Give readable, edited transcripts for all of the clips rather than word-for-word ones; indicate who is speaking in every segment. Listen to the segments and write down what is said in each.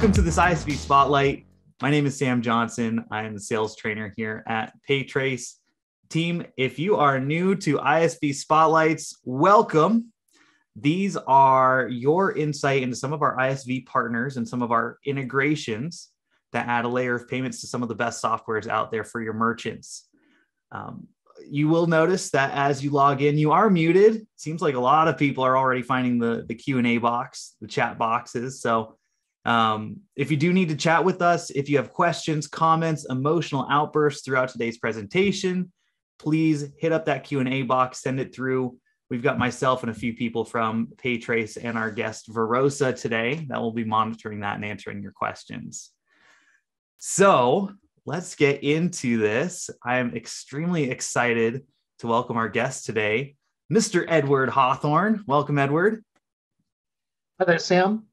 Speaker 1: Welcome to this ISV Spotlight. My name is Sam Johnson. I am the sales trainer here at PayTrace. Team, if you are new to ISV Spotlights, welcome. These are your insight into some of our ISV partners and some of our integrations that add a layer of payments to some of the best softwares out there for your merchants. You will notice that as you log in, you are muted. Seems like a lot of people are already finding the Q&A box, the chat boxes. So if you do need to chat with us, if you have questions, comments, emotional outbursts throughout today's presentation, please hit up that Q&A box, send it through. We've got myself and a few people from PayTrace and our guest Verosa today that will be monitoring that and answering your questions. So let's get into this. I am extremely excited to welcome our guest today, Mr. Edward Hawthorne. Welcome, Edward.
Speaker 2: Hi there, Sam.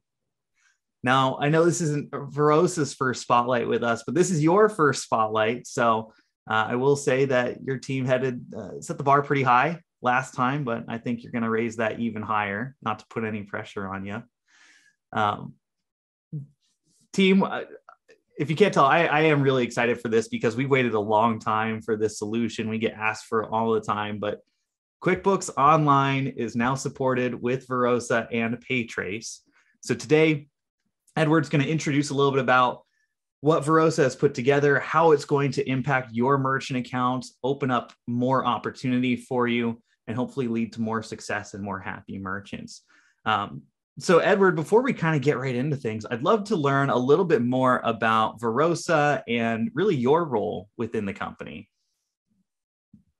Speaker 1: Now, I know this isn't Verosa's first spotlight with us, but this is your first spotlight. So I will say that your team set the bar pretty high last time, but I think you're going to raise that even higher, not to put any pressure on you. Team, if you can't tell, I am really excited for this because we waited a long time for this solution. We get asked for it all the time, but QuickBooks Online is now supported with Verosa and PayTrace. So today, Edward's going to introduce a little bit about what Verosa has put together, how it's going to impact your merchant accounts, open up more opportunity for you, and hopefully lead to more success and more happy merchants. So Edward, before we kind of get right into things, I'd love to learn a little bit more about Verosa and really your role within the company.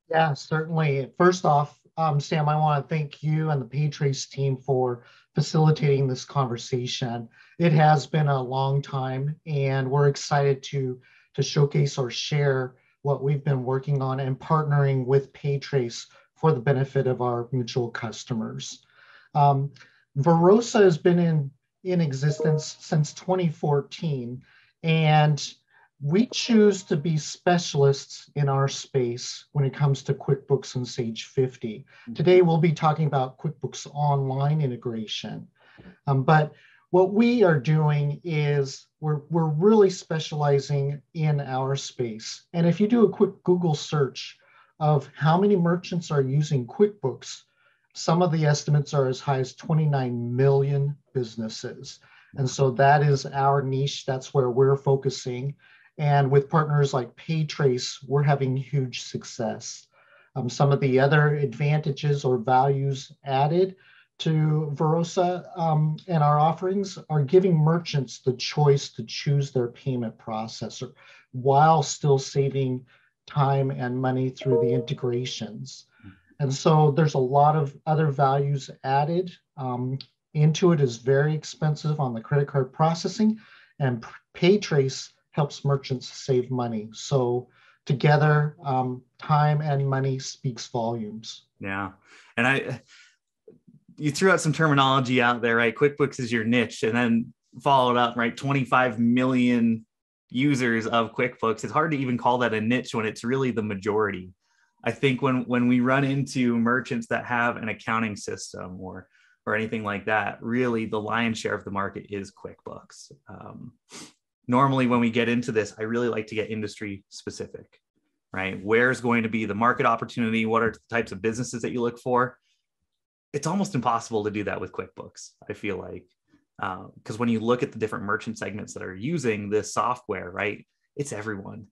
Speaker 2: Yeah, certainly. First off, Sam, I want to thank you and the PayTrace team for facilitating this conversation. It has been a long time, and we're excited to showcase or share what we've been working on and partnering with PayTrace for the benefit of our mutual customers. Verosa has been in existence since 2014, and we choose to be specialists in our space when it comes to QuickBooks and Sage 50. Today, we'll be talking about QuickBooks Online integration. But what we are doing is we're really specializing in our space. And if you do a quick Google search of how many merchants are using QuickBooks, some of the estimates are as high as 29 million businesses. And so that is our niche. That's where we're focusing. And with partners like PayTrace, we're having huge success. Some of the other advantages or values added to Verosa and our offerings are giving merchants the choice to choose their payment processor while still saving time and money through the integrations. And so there's a lot of other values added. Intuit is very expensive on the credit card processing, and PayTrace helps merchants save money. So together, time and money speaks volumes.
Speaker 1: Yeah. And you threw out some terminology out there, right? QuickBooks is your niche, and then followed up, right? 25 million users of QuickBooks. It's hard to even call that a niche when it's really the majority. I think when we run into merchants that have an accounting system or anything like that, really the lion's share of the market is QuickBooks. Normally, when we get into this, I really like to get industry specific, right? Where's going to be the market opportunity? What are the types of businesses that you look for? It's almost impossible to do that with QuickBooks, I feel like, because when you look at the different merchant segments that are using this software, right, it's everyone.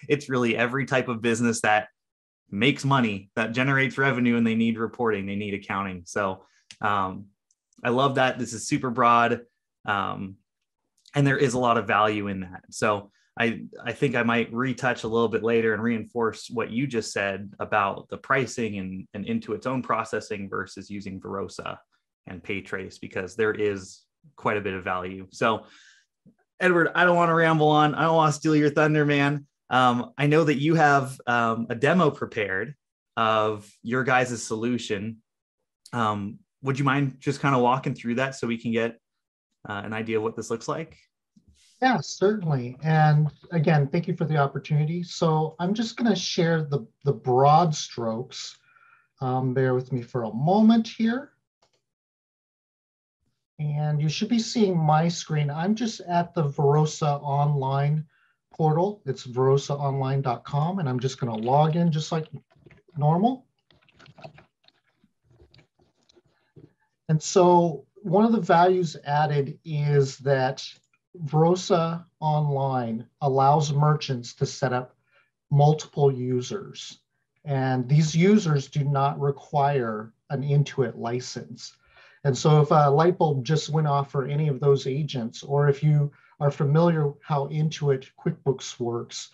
Speaker 1: It's really every type of business that makes money, that generates revenue, and they need reporting, they need accounting. So I love that. This is super broad. And there is a lot of value in that. So I think I might retouch a little bit later and reinforce what you just said about the pricing and Intuit's own processing versus using Verosa and PayTrace, because there is quite a bit of value. So Edward, I don't want to ramble on. I don't want to steal your thunder, man. I know that you have a demo prepared of your guys' solution. Would you mind just kind of walking through that so we can get an idea of what this looks like?
Speaker 2: Yeah, certainly. And again, thank you for the opportunity. So I'm just going to share the broad strokes. Bear with me for a moment here. And you should be seeing my screen. I'm just at the Verosa Online portal. It's verosaonline.com, and I'm just going to log in just like normal. And so one of the values added is that Verosa Online allows merchants to set up multiple users. And these users do not require an Intuit license. And so if a light bulb just went off for any of those agents, or if you are familiar how Intuit QuickBooks works,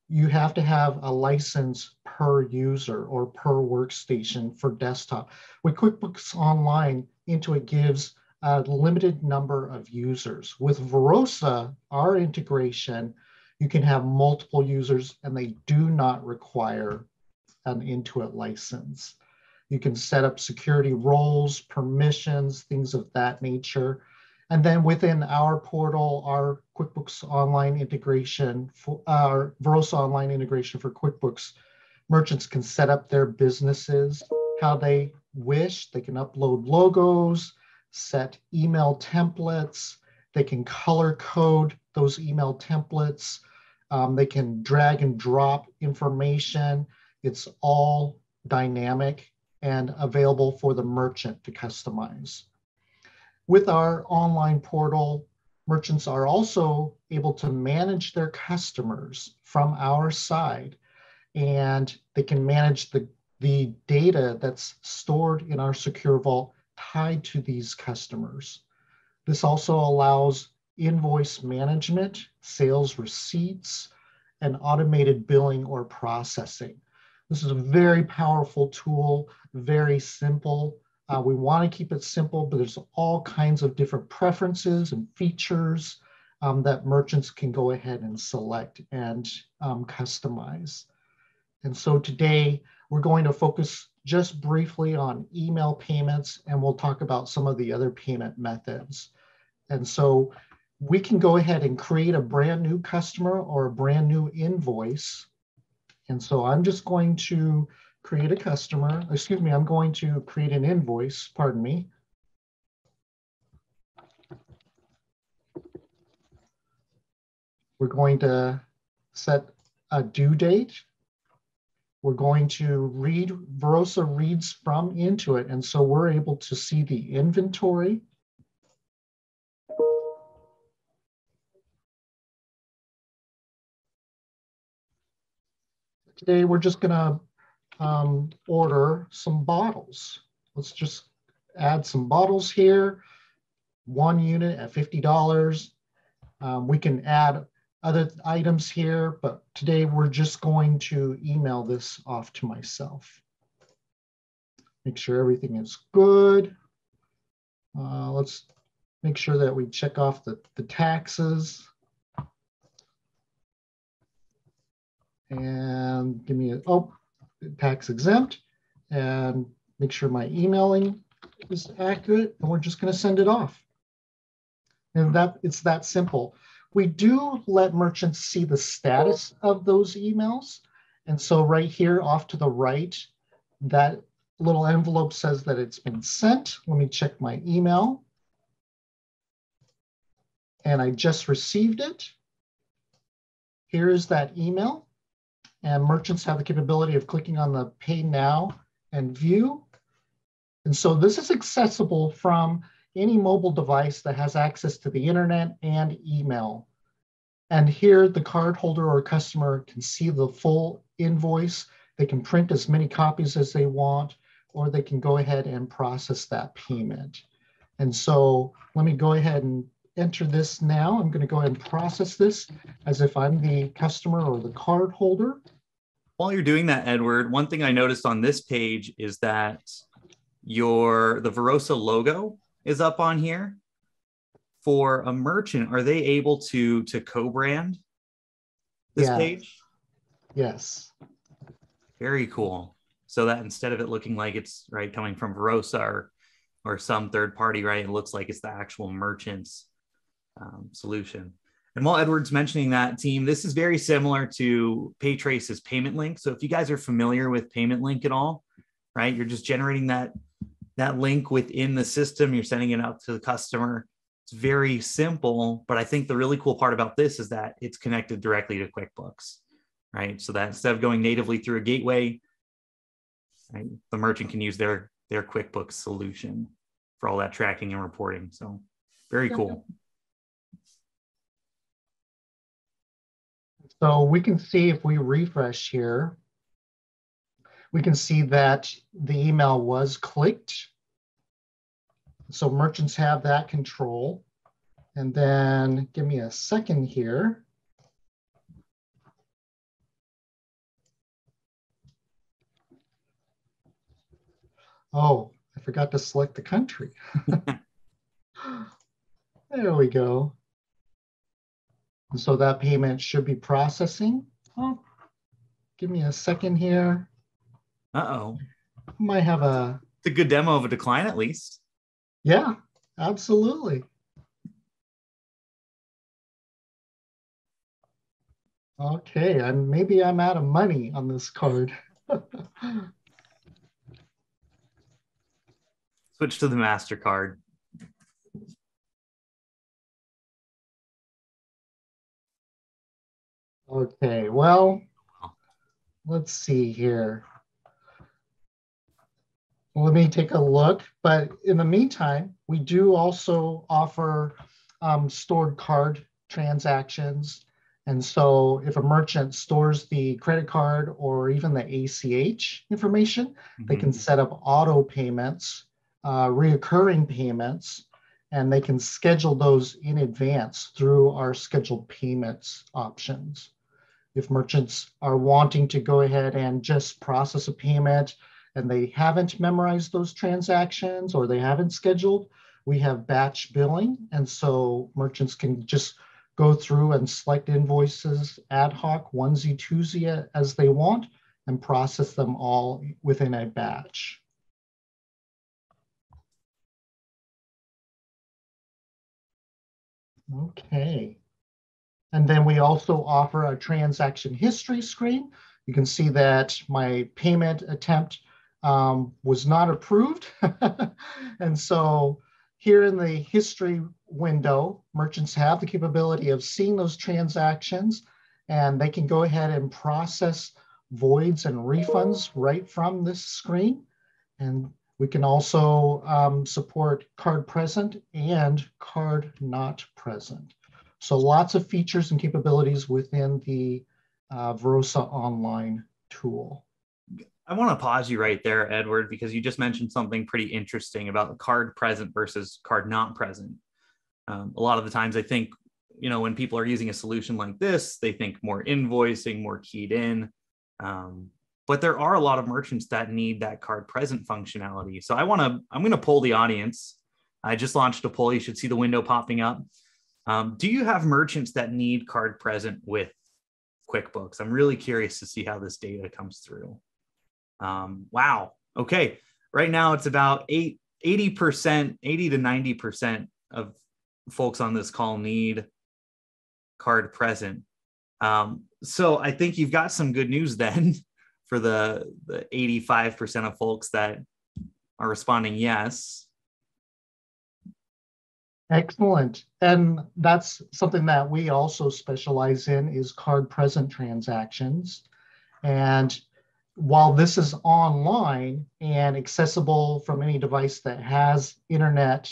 Speaker 2: you have to have a license per user or per workstation for desktop. With QuickBooks Online, Intuit gives a limited number of users. With Verosa, our integration, you can have multiple users and they do not require an Intuit license. You can set up security roles, permissions, things of that nature. And then within our portal, our QuickBooks Online integration, our Verosa Online integration for QuickBooks, merchants can set up their businesses how they wish. They can upload logos, set email templates. They can color code those email templates. They can drag and drop information. It's all dynamic and available for the merchant to customize. With our online portal, merchants are also able to manage their customers from our side, and they can manage the data that's stored in our secure vault tied to these customers. This also allows invoice management, sales receipts, and automated billing or processing. This is a very powerful tool, very simple. We want to keep it simple, but there's all kinds of different preferences and features that merchants can go ahead and select and customize. And so today we're going to focus just briefly on email payments, and we'll talk about some of the other payment methods. And so we can go ahead and create a brand new customer or a brand new invoice. And so I'm just going to create a customer, excuse me, I'm going to create an invoice, pardon me. We're going to set a due date. We're going to read, Verosa reads from Intuit, and so we're able to see the inventory. Today, we're just gonna order some bottles. Let's just add some bottles here. One unit at $50. We can add other items here, but today we're just going to email this off to myself. Make sure everything is good. Let's make sure that we check off the taxes. And give me tax exempt, and make sure my emailing is accurate, and we're just going to send it off. And it's that simple. We do let merchants see the status of those emails. And so right here off to the right, that little envelope says that it's been sent. Let me check my email. And I just received it. Here's that email. And merchants have the capability of clicking on the Pay Now and View. And so this is accessible from any mobile device that has access to the internet and email. And here the cardholder or customer can see the full invoice. They can print as many copies as they want, or they can go ahead and process that payment. And so let me go ahead and enter this now. I'm going to go ahead and process this as if I'm the customer or the card holder.
Speaker 1: While you're doing that, Edward, one thing I noticed on this page is that the Verosa logo is up on here. For a merchant, are they able to co-brand this page?
Speaker 2: Yes.
Speaker 1: Very cool. So that instead of it looking like it's coming from Verosa or some third party, it looks like it's the actual merchant's solution. And while Edward's mentioning that, team, this is very similar to Paytrace's Payment Link. So if you guys are familiar with Payment Link at all, you're just generating that that link within the system. You're sending it out to the customer. It's very simple, but I think the really cool part about this is that it's connected directly to QuickBooks, right? So that instead of going natively through a gateway, right, the merchant can use their QuickBooks solution for all that tracking and reporting. So very cool.
Speaker 2: So we can see if we refresh here, we can see that the email was clicked. So merchants have that control. And then give me a second here. Oh, I forgot to select the country. There we go. And so that payment should be processing. Oh, give me a second here.
Speaker 1: Uh-oh.
Speaker 2: Might have
Speaker 1: it's a good demo of a decline at least.
Speaker 2: Yeah, absolutely. Okay, and maybe I'm out of money on this card.
Speaker 1: Switch to the MasterCard.
Speaker 2: Okay, well, let's see here. Let me take a look. But in the meantime, we do also offer stored card transactions. And so if a merchant stores the credit card or even the ACH information, they can set up auto payments, reoccurring payments, and they can schedule those in advance through our scheduled payments options. If merchants are wanting to go ahead and just process a payment and they haven't memorized those transactions or they haven't scheduled, we have batch billing. And so merchants can just go through and select invoices ad hoc, onesie, twosie as they want, and process them all within a batch. Okay. And then we also offer a transaction history screen. You can see that my payment attempt was not approved. And so here in the history window, merchants have the capability of seeing those transactions, and they can go ahead and process voids and refunds right from this screen. And we can also support card present and card not present. So lots of features and capabilities within the Verosa Online tool.
Speaker 1: I want to pause you right there, Edward, because you just mentioned something pretty interesting about card present versus card not present. A lot of the times I think, when people are using a solution like this, they think more invoicing, more keyed in. But there are a lot of merchants that need that card present functionality. So I'm going to poll the audience. I just launched a poll. You should see the window popping up. Do you have merchants that need card present with QuickBooks? I'm really curious to see how this data comes through. Wow. Okay. Right now it's about 80%, 80 to 90% of folks on this call need card present. So I think you've got some good news then for the 85% of folks that are responding yes.
Speaker 2: Excellent. And that's something that we also specialize in is card present transactions. And while this is online and accessible from any device that has internet,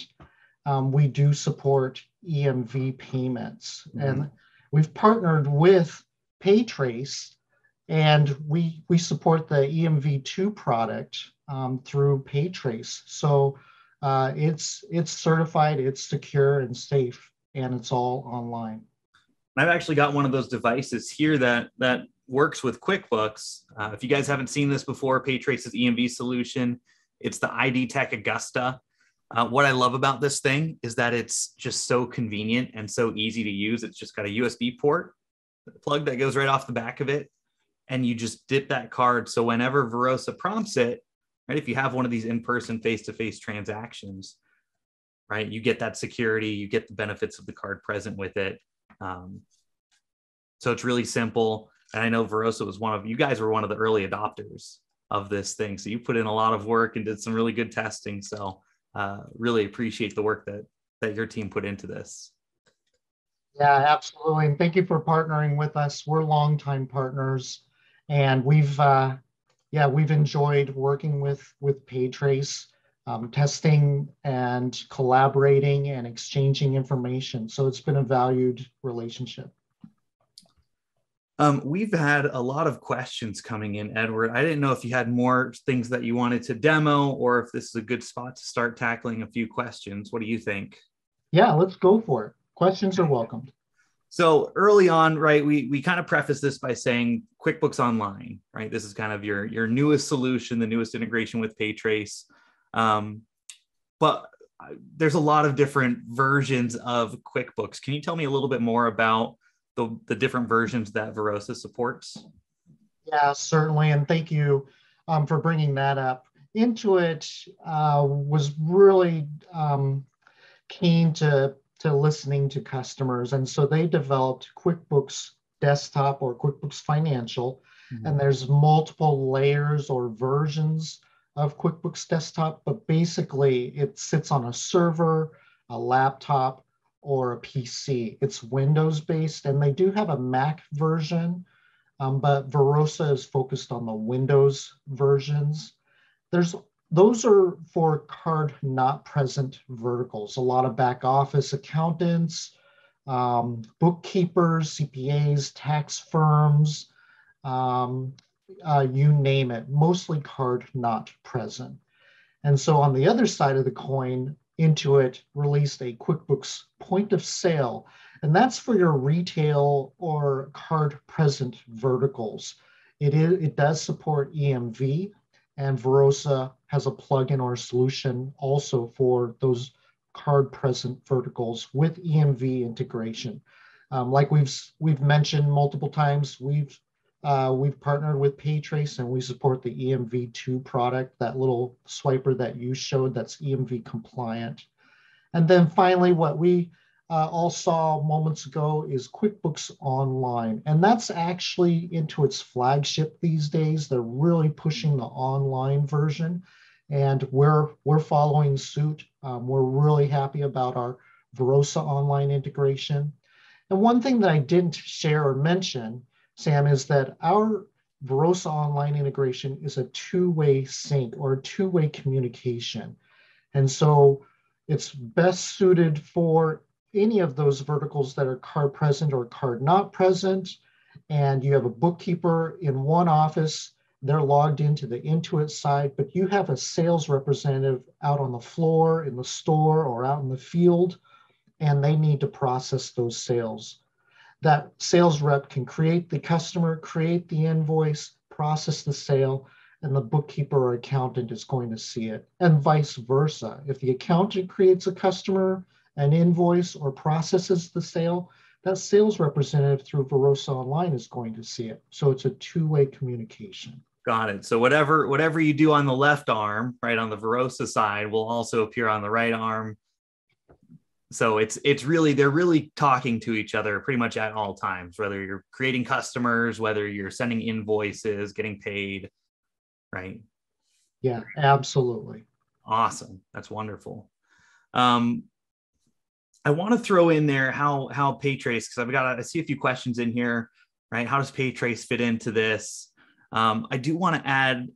Speaker 2: we do support EMV payments. And we've partnered with Paytrace, and we support the EMV2 product through Paytrace. So it's certified, it's secure and safe, and it's all online.
Speaker 1: I've actually got one of those devices here that works with QuickBooks. If you guys haven't seen this before, Paytrace's EMV solution, it's the ID Tech Augusta. What I love about this thing is that it's just so convenient and so easy to use. It's just got a USB port plug that goes right off the back of it, and you just dip that card. So whenever Verosa prompts it, right, if you have one of these in-person, face-to-face transactions, right, you get that security, you get the benefits of the card present with it. So it's really simple. And I know Verosa was you guys were one of the early adopters of this thing. So you put in a lot of work and did some really good testing. So really appreciate the work that your team put into this.
Speaker 2: Yeah, absolutely. And thank you for partnering with us. We're longtime partners, and we've enjoyed working with PayTrace, testing and collaborating and exchanging information. So it's been a valued relationship.
Speaker 1: We've had a lot of questions coming in, Edward. I didn't know if you had more things that you wanted to demo or if this is a good spot to start tackling a few questions. What do you think?
Speaker 2: Yeah, let's go for it. Questions are welcomed.
Speaker 1: So early on, right, we kind of preface this by saying QuickBooks Online, right? This is kind of your newest solution, the newest integration with PayTrace. But there's a lot of different versions of QuickBooks. Can you tell me a little bit more about the different versions that Verosa supports?
Speaker 2: Yeah, certainly. And thank you for bringing that up. Intuit was really keen to listening to customers. And so they developed QuickBooks Desktop or QuickBooks Financial. Mm-hmm. And there's multiple layers or versions of QuickBooks Desktop, but basically it sits on a server, a laptop, or a PC. It's Windows-based, and they do have a Mac version, but Verosa is focused on the Windows versions. Those are for card not present verticals. A lot of back office accountants, bookkeepers, CPAs, tax firms, you name it, mostly card not present. And so on the other side of the coin, Intuit released a QuickBooks Point of Sale, and that's for your retail or card present verticals. It does support EMV, and Verosa has a plugin or solution also for those card present verticals with EMV integration. Like we've mentioned multiple times, we've partnered with PayTrace, and we support the EMV2 product, that little swiper that you showed that's EMV compliant. And then finally, what we all saw moments ago is QuickBooks Online. And that's actually Intuit's flagship these days. They're really pushing the online version, and we're following suit. We're really happy about our Verosa Online integration. And one thing that I didn't share or mention, Sam, is that our Verosa Online integration is a two-way sync or a two-way communication. And so it's best suited for any of those verticals that are card present or card not present. And you have a bookkeeper in one office, they're logged into the Intuit side, but you have a sales representative out on the floor, in the store, or out in the field, and they need to process those sales. That sales rep can create the customer, create the invoice, process the sale, and the bookkeeper or accountant is going to see it, and vice versa. If the accountant creates a customer, an invoice, or processes the sale, that sales representative through Verosa Online is going to see it. So it's a two-way communication.
Speaker 1: Got it. So whatever you do on the left arm, right, on the Verosa side, will also appear on the right arm. So it's really, they're really talking to each other pretty much at all times, whether you're creating customers, whether you're sending invoices, getting paid, right?
Speaker 2: Yeah, absolutely.
Speaker 1: Awesome. That's wonderful. I want to throw in there how PayTrace, because I see a few questions in here, right? How does PayTrace fit into this? I do want to add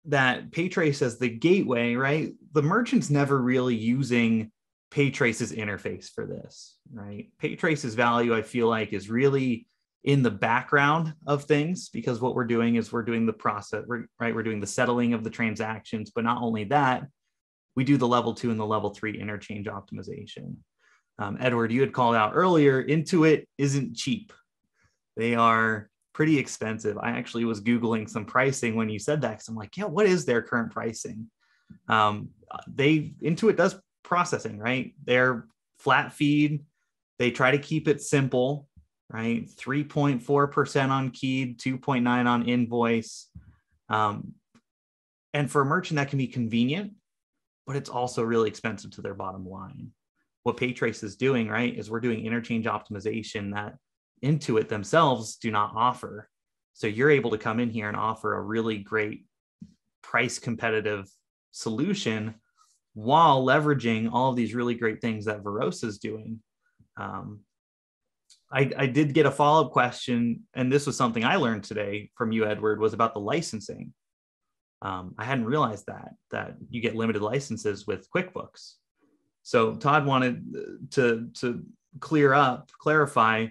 Speaker 1: that PayTrace as the gateway, right? The merchant's never really using PayTrace's interface for this, right? PayTrace's value, I feel like, is really in the background of things, because what we're doing is we're doing the process, right? We're doing the settling of the transactions, but not only that, we do the level 2 and the level 3 interchange optimization. Edward, you had called out earlier, Intuit isn't cheap. They are pretty expensive. I actually was Googling some pricing when you said that, because I'm like, yeah, what is their current pricing? Intuit does processing, right? They're flat feed. They try to keep it simple, right? 3.4% on keyed, 2.9 on invoice. And for a merchant, that can be convenient, but it's also really expensive to their bottom line. What PayTrace is doing, right, is we're doing interchange optimization that Intuit themselves do not offer. So you're able to come in here and offer a really great price competitive solution while leveraging all of these really great things that Verosa is doing. I did get a follow-up question, and this was something I learned today from you, Edward, was about the licensing. I hadn't realized that you get limited licenses with QuickBooks. So Todd wanted to clarify,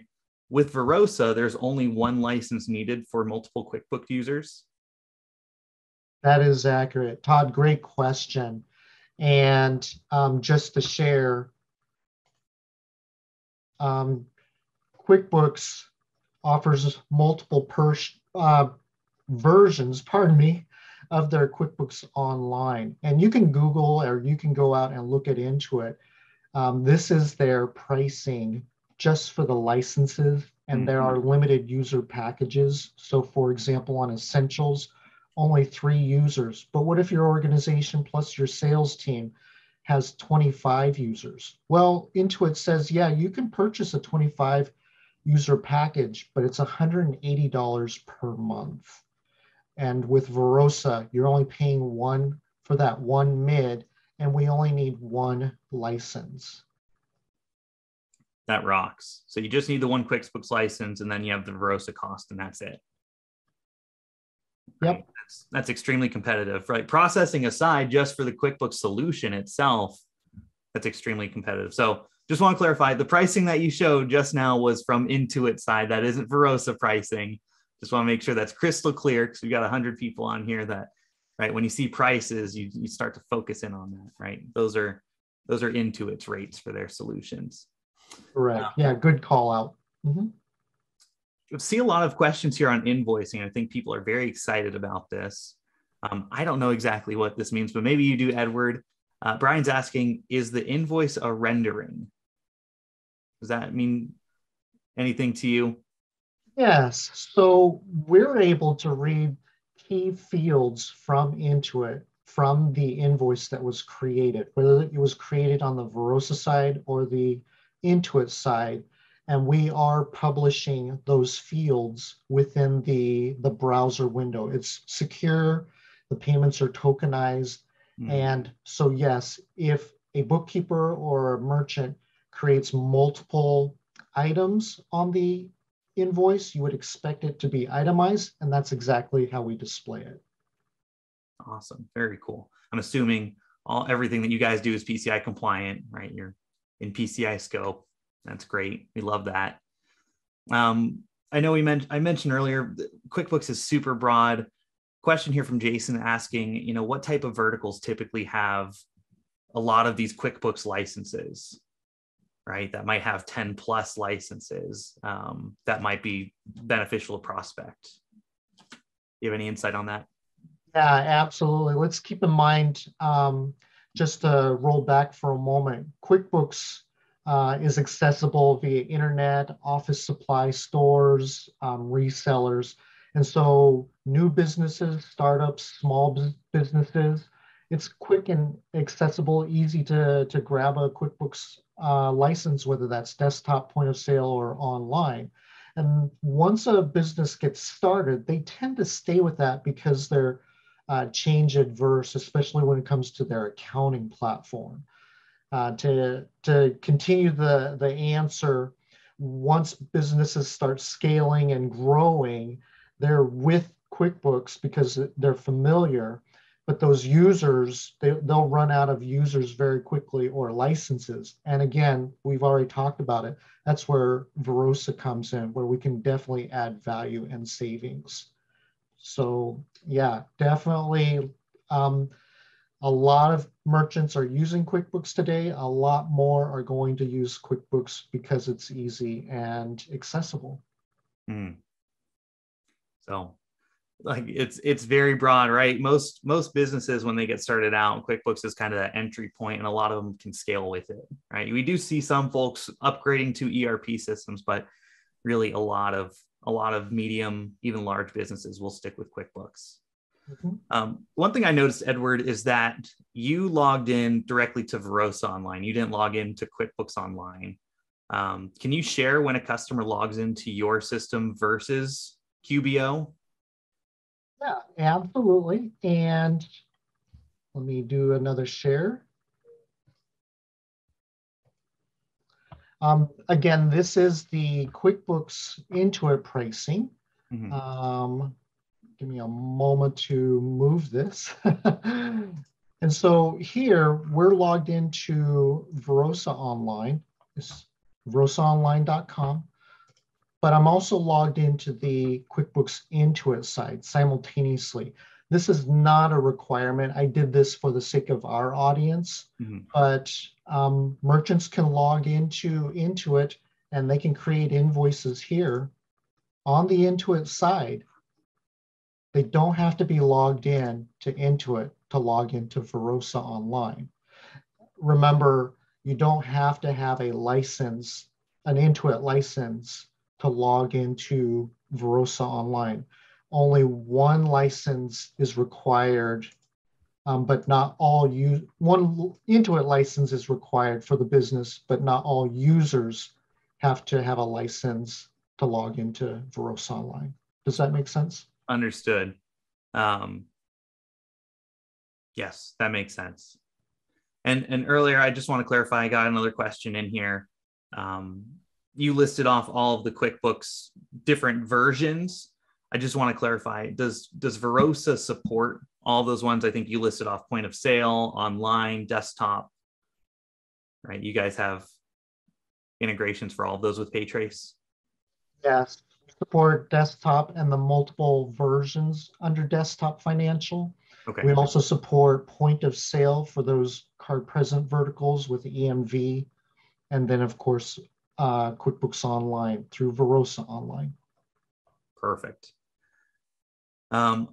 Speaker 1: with Verosa, there's only one license needed for multiple QuickBooks users.
Speaker 2: That is accurate. Todd, great question. And just to share, QuickBooks offers multiple versions, of their QuickBooks Online. And you can Google or you can go out and look into it. This is their pricing just for the licenses, and there are limited user packages. So for example, on Essentials, only 3 users. But what if your organization plus your sales team has 25 users? Well, Intuit says, yeah, you can purchase a 25 user package, but it's $180 per month. And with Verosa, you're only paying one for that one mid, and we only need one license.
Speaker 1: That rocks. So you just need the one QuickBooks license, and then you have the Verosa cost, and that's it.
Speaker 2: Yep.
Speaker 1: Right? That's extremely competitive, right? Processing aside, just for the QuickBooks solution itself, that's extremely competitive. So just want to clarify, the pricing that you showed just now was from Intuit side. That isn't Verosa pricing. Just want to make sure that's crystal clear, because we've got 100 people on here that, right, when you see prices, you start to focus in on that, right? Those are Intuit's rates for their solutions.
Speaker 2: Correct. Yeah, good call out.
Speaker 1: I see a lot of questions here on invoicing. I think people are very excited about this. I don't know exactly what this means, but maybe you do, Edward. Brian's asking, is the invoice a rendering? Does that mean anything to you?
Speaker 2: Yes. So we're able to read key fields from Intuit from the invoice that was created, whether it was created on the Verosa side or the Intuit side. And we are publishing those fields within the browser window. It's secure. The payments are tokenized. And so, yes, if a bookkeeper or a merchant creates multiple items on the invoice, you would expect it to be itemized, and that's exactly how we display it.
Speaker 1: Awesome. Very cool. I'm assuming everything that you guys do is PCI compliant, right? You're in PCI scope. That's great. We love that. I know I mentioned earlier, QuickBooks is super broad. Question here from Jason asking, what type of verticals typically have a lot of these QuickBooks licenses, right? That might have 10 plus licenses that might be beneficial to prospect. Do you have any insight on that?
Speaker 2: Yeah, absolutely. Let's keep in mind, just to roll back for a moment, QuickBooks is accessible via internet, office supply stores, resellers. And so new businesses, startups, small businesses, it's quick and accessible, easy to grab a QuickBooks license, whether that's desktop, point of sale, or online. And once a business gets started, they tend to stay with that because they're change adverse, especially when it comes to their accounting platform. To continue the answer, once businesses start scaling and growing, they're with QuickBooks because they're familiar, but those users, they'll run out of users very quickly, or licenses. And again, we've already talked about it. That's where Verosa comes in, where we can definitely add value and savings. So yeah, definitely. A lot of merchants are using QuickBooks today. A lot more are going to use QuickBooks because it's easy and accessible.
Speaker 1: So, like, it's very broad, right? Most businesses, when they get started out, QuickBooks is kind of that entry point, and a lot of them can scale with it, right? We do see some folks upgrading to ERP systems, but really a lot of medium, even large businesses will stick with QuickBooks. One thing I noticed, Edward, is that you logged in directly to Verosa Online. You didn't log into QuickBooks Online. Can you share when a customer logs into your system versus QBO?
Speaker 2: Yeah, absolutely. And let me do another share. Again, this is the QuickBooks Intuit pricing.
Speaker 1: Mhm.
Speaker 2: Give me a moment to move this. And so here we're logged into Verosa Online. It's verosaonline.com. But I'm also logged into the QuickBooks Intuit site simultaneously. This is not a requirement. I did this for the sake of our audience,
Speaker 1: Mhm.
Speaker 2: but merchants can log into Intuit and they can create invoices here on the Intuit side. They don't have to be logged in to Intuit to log into Verosa Online. Remember, you don't have to have a license, an Intuit license, to log into Verosa Online. Only one license is required, but not all one Intuit license is required for the business, but not all users have to have a license to log into Verosa Online. Does that make sense?
Speaker 1: Understood. Um, yes, that makes sense. And earlier, I just want to clarify, I got another question in here. Um, you listed off all of the QuickBooks different versions. I just want to clarify, does Verosa support all those ones? I think you listed off point of sale, online, desktop, right? You guys have integrations for all of those with PayTrace?
Speaker 2: Yes. Support desktop and the multiple versions under desktop financial.
Speaker 1: Okay,
Speaker 2: We also support point of sale for those card present verticals with EMV. And then, of course, QuickBooks Online through Verosa Online.
Speaker 1: perfect. I'm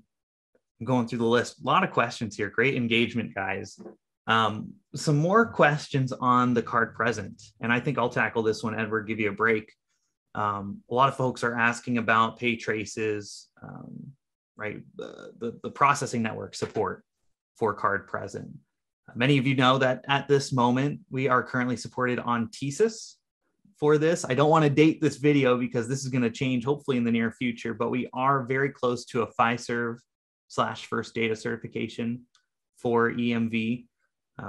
Speaker 1: going through the list. A lot of questions here. Great engagement, guys. Some more questions on the card present. And I think I'll tackle this one, Edward, give you a break. A lot of folks are asking about pay traces, right? The processing network support for card present. Many of you know that at this moment, we are currently supported on TSYS for this. I don't want to date this video because this is going to change hopefully in the near future, but we are very close to a FISERV/First Data certification for EMV.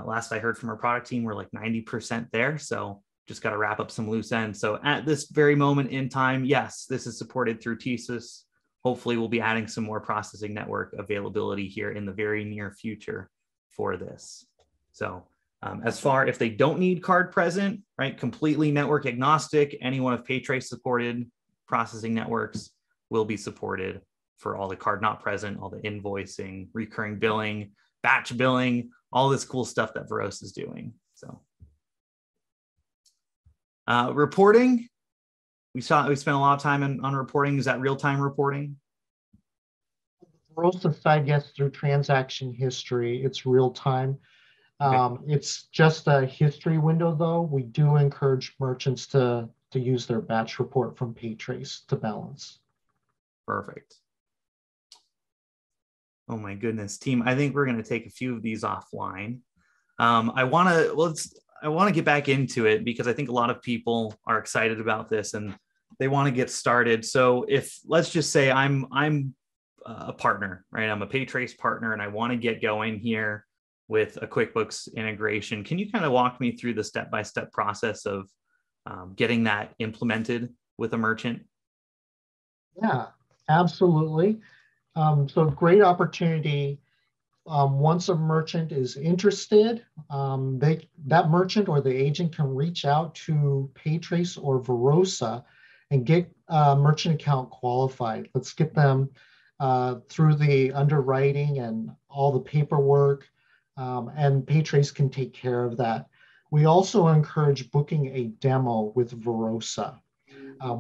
Speaker 1: Last I heard from our product team, we're like 90% there. So just got to wrap up some loose ends. So at this very moment in time, yes, this is supported through TSYS. Hopefully we'll be adding some more processing network availability here in the very near future for this. So as far if they don't need card present, right, completely network agnostic, any one of PayTrace supported processing networks will be supported for all the card not present, all the invoicing, recurring billing, batch billing, all this cool stuff that Verosa is doing. So reporting, we spent a lot of time on reporting. Is that real-time reporting?
Speaker 2: Verosa side, yes, through transaction history, it's real time.
Speaker 1: Okay.
Speaker 2: It's just a history window, though. We do encourage merchants to use their batch report from PayTrace to balance.
Speaker 1: Perfect. Oh my goodness, team. I think we're going to take a few of these offline. I want to get back into it because I think a lot of people are excited about this and they want to get started. So if let's just say I'm a partner, right? I'm a PayTrace partner and I want to get going here with a QuickBooks integration. Can you kind of walk me through the step-by-step process of getting that implemented with a merchant?
Speaker 2: Yeah, absolutely. So great opportunity. Once a merchant is interested, that merchant or the agent can reach out to PayTrace or Verosa and get a merchant account qualified. Let's get them through the underwriting and all the paperwork, and PayTrace can take care of that. We also encourage booking a demo with Verosa.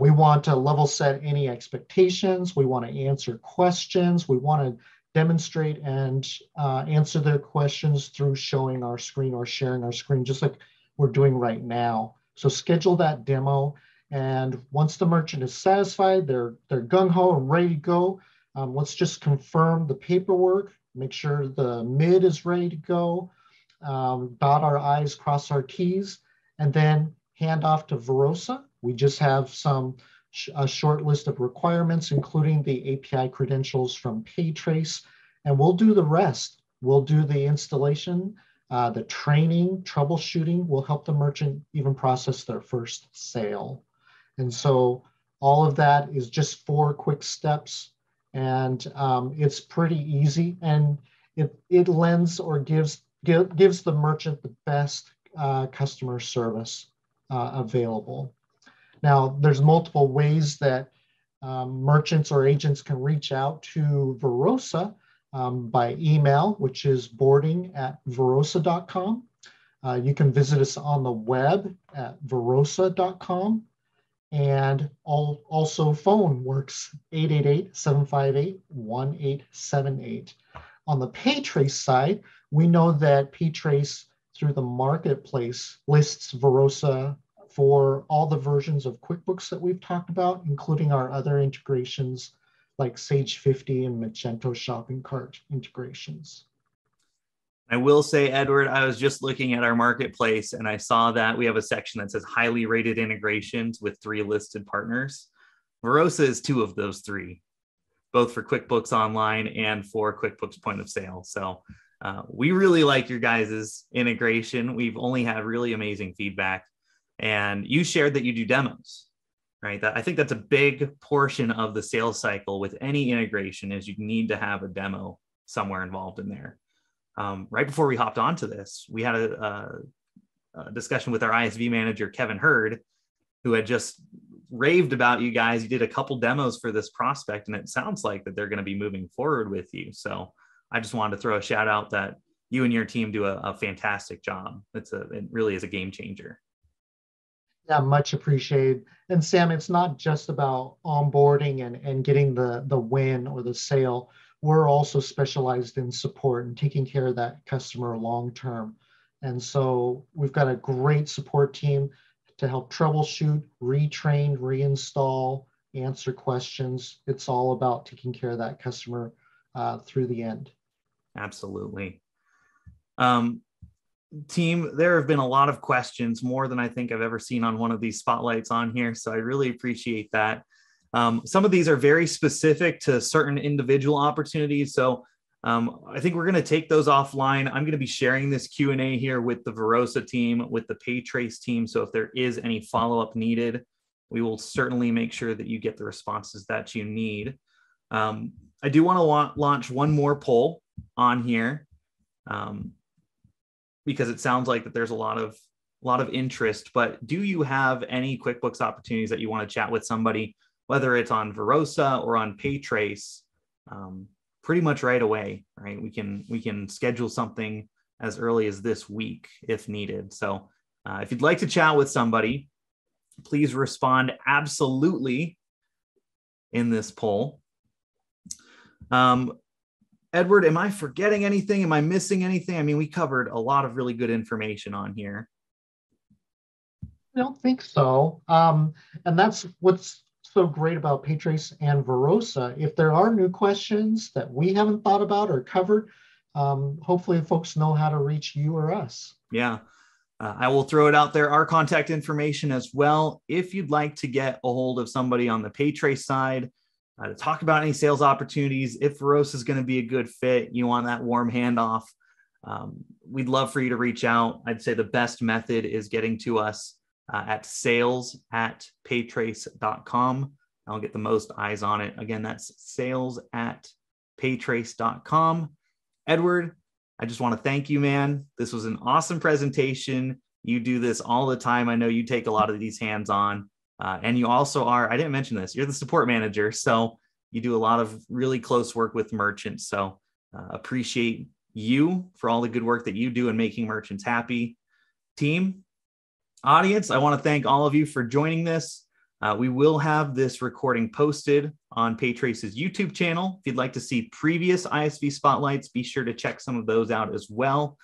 Speaker 2: We want to level set any expectations. We want to answer questions. We want to demonstrate and answer their questions through showing our screen or sharing our screen, just like we're doing right now. So schedule that demo. And once the merchant is satisfied, they're gung-ho and ready to go. Let's just confirm the paperwork, make sure the MID is ready to go, dot our I's, cross our T's, and then hand off to Verosa. We just have some a short list of requirements, including the API credentials from PayTrace, and we'll do the rest. We'll do the installation, the training, troubleshooting. We'll help the merchant even process their first sale. And so all of that is just 4 quick steps, and it's pretty easy, and it lends or gives the merchant the best customer service available. Now, there's multiple ways that merchants or agents can reach out to Verosa by email, which is boarding@verosa.com. You can visit us on the web at verosa.com. And also phone works, 888-758-1878. On the PayTrace side, we know that PayTrace through the marketplace lists Verosa for all the versions of QuickBooks that we've talked about, including our other integrations like Sage 50 and Magento shopping cart integrations.
Speaker 1: I will say, Edward, I was just looking at our marketplace and I saw that we have a section that says highly rated integrations with 3 listed partners. Verosa is 2 of those 3, both for QuickBooks Online and for QuickBooks Point of Sale. So we really like your guys' integration. We've only had really amazing feedback. And you shared that you do demos, right? I think that's a big portion of the sales cycle with any integration is you need to have a demo somewhere involved in there. Right before we hopped onto this, we had a discussion with our ISV manager, Kevin Hurd, who had just raved about you guys. You did a couple demos for this prospect, and it sounds like that they're going to be moving forward with you. So I just wanted to throw a shout out that you and your team do a fantastic job. It really is a game changer.
Speaker 2: Yeah, much appreciated. And Sam, it's not just about onboarding and getting the win or the sale. We're also specialized in support and taking care of that customer long-term. And so we've got a great support team to help troubleshoot, retrain, reinstall, answer questions. It's all about taking care of that customer through the end.
Speaker 1: Absolutely. Team, there have been a lot of questions, more than I think I've ever seen on one of these spotlights on here. So I really appreciate that. Some of these are very specific to certain individual opportunities. So I think we're going to take those offline. I'm going to be sharing this Q&A here with the Verosa team, with the PayTrace team. So if there is any follow-up needed, we will certainly make sure that you get the responses that you need. I do want to launch one more poll on here because it sounds like that there's a lot of interest. But do you have any QuickBooks opportunities that you want to chat with somebody, whether it's on Verosa or on PayTrace, pretty much right away, right? We can schedule something as early as this week if needed. So if you'd like to chat with somebody, please respond absolutely in this poll. Edward, am I forgetting anything? Am I missing anything? I mean, we covered a lot of really good information on here.
Speaker 2: I don't think so. And that's what's so great about PayTrace and Verosa. If there are new questions that we haven't thought about or covered, hopefully folks know how to reach you or us.
Speaker 1: Yeah, I will throw it out there, our contact information as well. If you'd like to get a hold of somebody on the PayTrace side to talk about any sales opportunities, if Verosa is going to be a good fit, you want that warm handoff, we'd love for you to reach out. I'd say the best method is getting to us at sales@paytrace.com. I'll get the most eyes on it. Again, that's sales@paytrace.com. Edward, I just want to thank you, man. This was an awesome presentation. You do this all the time. I know you take a lot of these hands on. And you also are, I didn't mention this, you're the support manager. So you do a lot of really close work with merchants. So appreciate you for all the good work that you do in making merchants happy. Team, audience, I want to thank all of you for joining this. We will have this recording posted on PayTrace's YouTube channel. If you'd like to see previous ISV spotlights, be sure to check some of those out as well.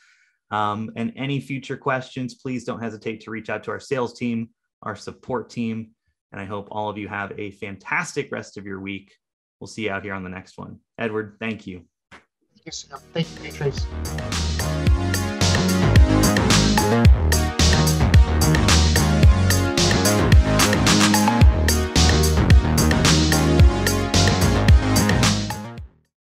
Speaker 1: And any future questions, please don't hesitate to reach out to our sales team, our support team. And I hope all of you have a fantastic rest of your week. We'll see you out here on the next one. Edward, thank you.
Speaker 2: Thank you, PayTrace.